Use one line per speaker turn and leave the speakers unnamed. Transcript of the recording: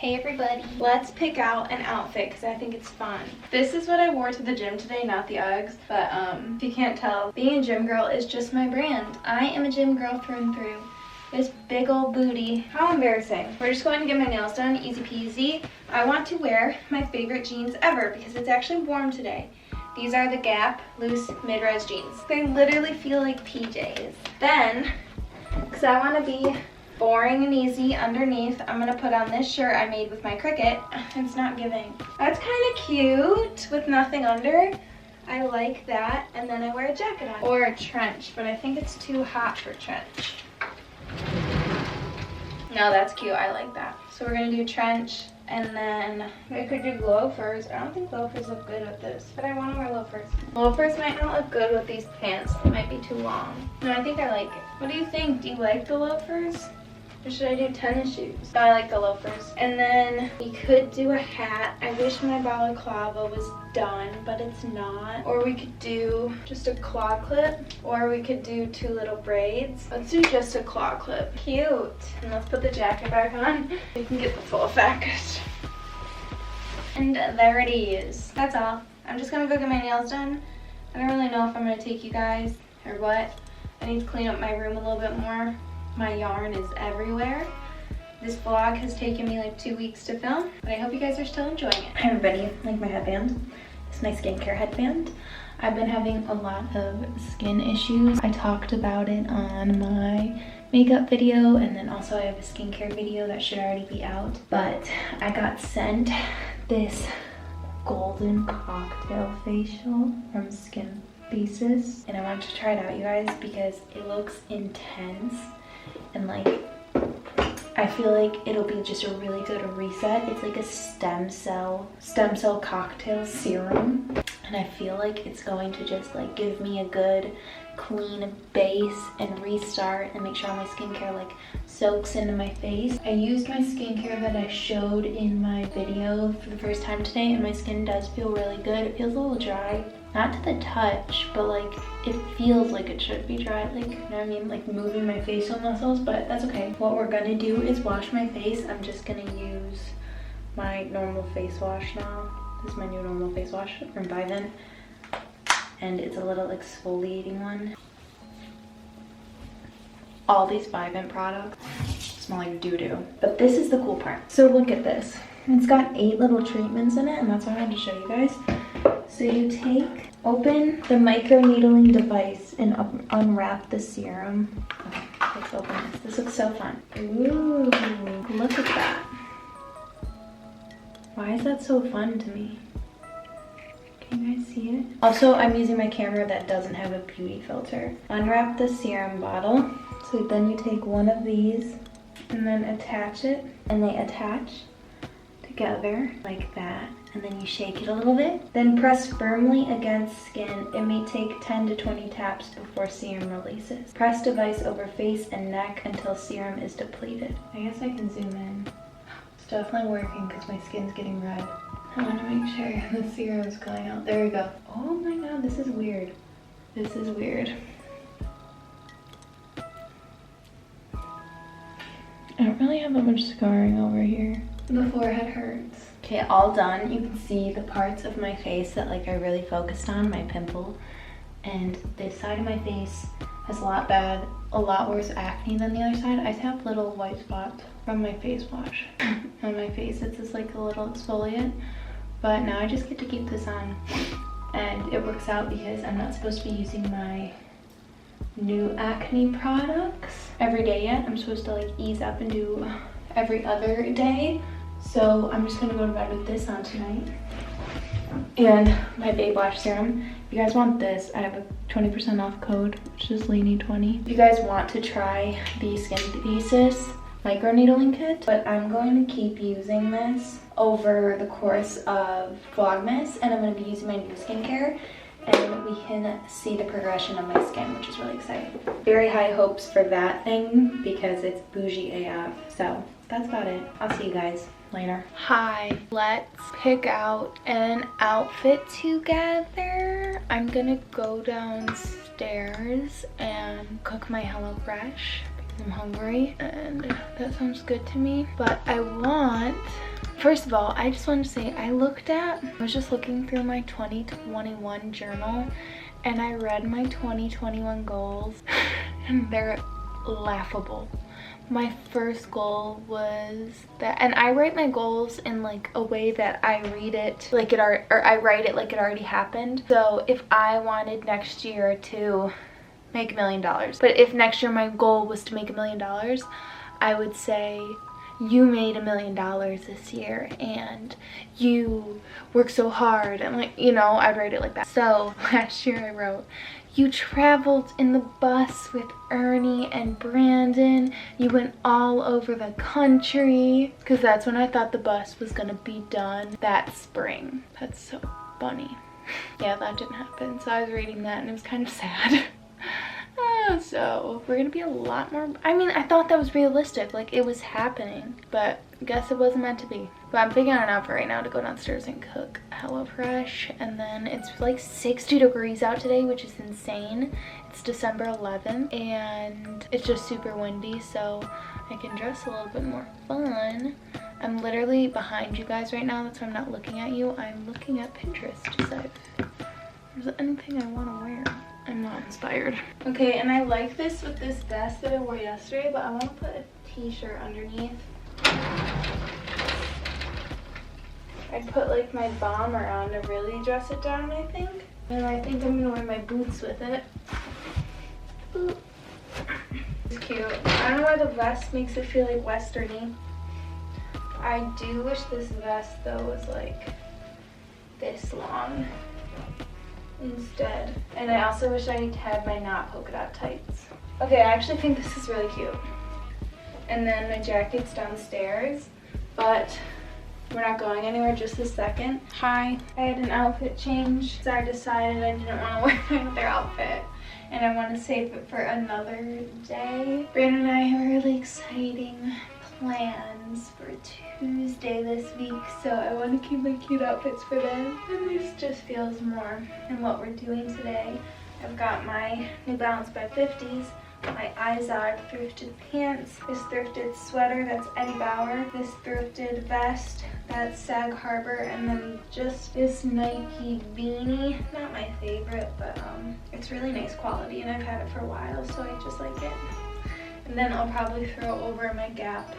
Hey everybody, let's pick out an outfit because I think it's fun. This is what I wore to the gym today, not the Uggs, but if you can't tell, being a gym girl is just my brand. I am a gym girl through and through. This big old booty. How embarrassing. We're just going to get my nails done, easy peasy. I want to wear my favorite jeans ever because it's actually warm today. These are the Gap loose mid-rise jeans. They literally feel like PJs. Then, because I want to be boring and easy underneath, I'm gonna put on this shirt I made with my Cricut. It's not giving. That's kind of cute with nothing under. I like that. And then I wear a jacket on. Or a trench, but I think it's too hot for trench. No, that's cute. I like that. So we're gonna do trench, and then I could do loafers. I don't think loafers look good with this, but I want to wear loafers. Loafers might not look good with these pants. They might be too long. No, I think I like it. What do you think? Do you like the loafers? Or should I do tennis shoes? I like the loafers. And then we could do a hat. I wish my balaclava was done, but it's not. Or we could do just a claw clip. Or we could do two little braids. Let's do just a claw clip. Cute. And let's put the jacket back on. You can get the full effect. And there it is. That's all. I'm just gonna go get my nails done. I don't really know if I'm gonna take you guys or what. I need to clean up my room a little bit more. My yarn is everywhere. This vlog has taken me like 2 weeks to film, but I hope you guys are still enjoying it. Hi everybody, like my headband. This is my skincare headband. I've been having a lot of skin issues. I talked about it on my makeup video, and then also I have a skincare video that should already be out. But I got sent this golden cocktail facial from Skin Thesis, and I wanted to try it out, you guys, because it looks intense. And like, I feel like it'll be just a really good reset. It's like a stem cell cocktail serum, and I feel like it's going to just like give me a good clean base and restart and make sure all my skincare like soaks into my face. I used my skincare that I showed in my video for the first time today, and my skin does feel really good. It feels a little dry, not to the touch, but like it feels like it should be dry, like, you know what I mean, like moving my facial muscles, but that's okay. What we're gonna do is wash my face. I'm just gonna use my normal face wash now. This is my new normal face wash from Vivint, and it's a little exfoliating one. All these Vivint products smell like doo-doo, but this is the cool part. So look at this. It's got 8 little treatments in it, and that's what I wanted to show you guys. So you open the microneedling device and unwrap the serum. Okay, let's open this. This looks so fun. Ooh, look at that. Why is that so fun to me? Can you guys see it? Also, I'm using my camera that doesn't have a beauty filter. Unwrap the serum bottle. So then you take one of these and then attach it, and they attach together like that. And then you shake it a little bit. Then press firmly against skin. It may take 10 to 20 taps before serum releases. Press device over face and neck until serum is depleted. I guess I can zoom in. It's definitely working because my skin's getting red. I want to make sure the serum is going out. There we go. Oh my god, this is weird. This is weird. I don't really have that much scarring over here. The forehead hurts. Okay, all done. You can see the parts of my face that like I really focused on, my pimple. And this side of my face has a lot worse acne than the other side. I have little white spots from my face wash on my face. It's just like a little exfoliant. But now I just get to keep this on. And it works out because I'm not supposed to be using my new acne products every day yet. I'm supposed to like ease up and do every other day. So I'm just gonna go to bed with this on tonight. And my Babe Lash Serum. If you guys want this, I have a 20% off code, which is Lainey20. If you guys want to try the Skin Thesis microneedling kit, but I'm going to keep using this over the course of Vlogmas, and I'm going to be using my new skincare, and we can see the progression of my skin, which is really exciting. Very high hopes for that thing because it's bougie AF. So that's about it. I'll see you guys later. Hi, let's pick out an outfit together. I'm gonna go downstairs and cook my HelloFresh I'm hungry and that sounds good to me. But I want, first of all, I just wanted to say I was just looking through my 2021 journal and I read my 2021 goals and they're laughable. My first goal was that, and I write my goals in like a way that I read it like I write it like it already happened. So if I wanted next year to make $1 million, but if next year my goal was to make $1 million, I would say you made $1 million this year and you worked so hard, and like, you know, I'd write it like that. So last year I wrote, you traveled in the bus with Ernie and Brandon. You went all over the country. Because that's when I thought the bus was going to be done that spring. That's so funny. Yeah, that didn't happen. So I was reading that and it was kind of sad. So we're going to be a lot more... I mean, I thought that was realistic. Like, it was happening. But I guess it wasn't meant to be. But I'm figuring out an outfit right now to go downstairs and cook HelloFresh. And then it's like 60 degrees out today, which is insane. It's December 11th and it's just super windy, so I can dress a little bit more fun. I'm literally behind you guys right now. That's why I'm not looking at you. I'm looking at Pinterest to see if there's anything I want to wear. I'm not inspired. Okay, and I like this with this vest that I wore yesterday, but I want to put a t-shirt underneath. I'd put like my bomber on to really dress it down, I think. And I think I'm gonna wear my boots with it. Boop. It's cute. I don't know why the vest makes it feel like westerny. I do wish this vest though was like this long instead. And I also wish I had my not polka dot tights. Okay, I actually think this is really cute. And then my jacket's downstairs, but we're not going anywhere just a second. Hi. I had an outfit change, so I decided I didn't want to wear my other outfit and I want to save it for another day. Brandon and I have really exciting plans for Tuesday this week, so I want to keep my cute outfits for them. And this just feels more in what we're doing today. I've got my New Balance by 50s, my Izod thrifted pants, this thrifted sweater, that's Eddie Bauer, this thrifted vest, that's Sag Harbor, and then just this Nike beanie. Not my favorite, but it's really nice quality and I've had it for a while, so I just like it. And then I'll probably throw over my Gap